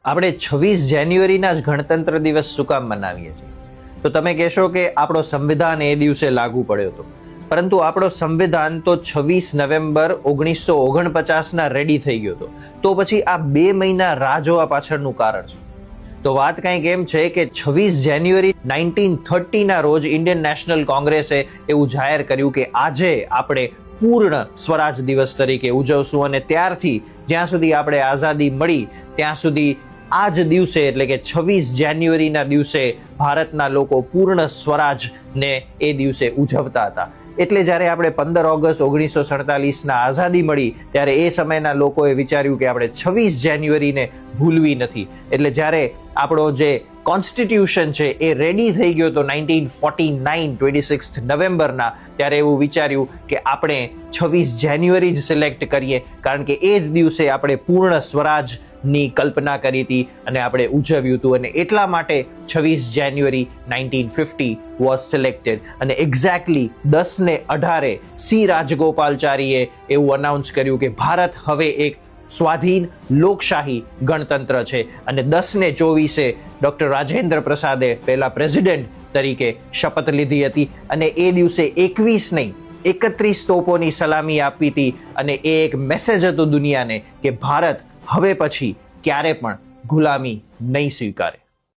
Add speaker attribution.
Speaker 1: આપણે 26 જાન્યુઆરીના જ ગણતંત્ર દિવસ શું કામ મનાવીએ છીએ? તો તમે કહેશો કે આપણો સંવિધાન એ દિવસે લાગુ પડ્યો હતો, પરંતુ આપણો સંવિધાન તો 26 નવેમ્બર 1949ના રેડી થઈ ગયો હતો. તો પછી આ 2 મહિના રાહ જોવા પાછળનું કારણ શું? તો વાત કંઈક એમ છે કે 26 જાન્યુઆરી 1930ના રોજ ઇન્ડિયન નેશનલ કોંગ્રેસે એવું જાહેર કર્યું કે આજે આપણે પૂર્ણ સ્વરાજ દિવસ તરીકે ઉજવશું, અને ત્યારથી જ્યાં સુધી આપણે આઝાદી મળી ત્યાં સુધી આ જ દિવસે એટલે કે 26 જાન્યુઆરીના દિવસે ભારતના લોકો પૂર્ણ સ્વરાજને એ દિવસે ઉજવતા હતા. એટલે જ્યારે આપણે 15 ઓગસ્ટ 1947ના આઝાદી મળી ત્યારે એ સમયના લોકોએ વિચાર્યું કે આપણે 26 જાન્યુઆરીને ભૂલવી નથી. એટલે જ્યારે આપણો જે કોન્સ્ટિટ્યુશન છે એ રેડી થઈ ગયો હતો 1949 26 નવેમ્બરના, ત્યારે એવું વિચાર્યું કે આપણે 26 જાન્યુઆરી જ સિલેક્ટ કરીએ, કારણ કે એ જ દિવસે આપણે પૂર્ણ સ્વરાજની કલ્પના કરી હતી અને આપણે ઉજવ્યું હતું, અને એટલા માટે 26 જાન્યુઆરી 1950 વોઝ સિલેક્ટેડ. અને એક્ઝેક્ટલી 10:18 સી રાજગોપાલચારીએ એવું અનાઉન્સ કર્યું કે ભારત હવે એક સ્વાધીન લોકશાહી ગણતંત્ર છે, અને 10:24 ડોક્ટર રાજેન્દ્ર પ્રસાદે પહેલા પ્રેસિડેન્ટ તરીકે શપથ લીધી હતી, અને એ દિવસે 21 નહીં 31 તોપોની સલામી આપી હતી, અને એ એક મેસેજ હતો દુનિયાને કે ભારત હવે પછી ક્યારે પણ ગુલામી નહીં સ્વીકારે.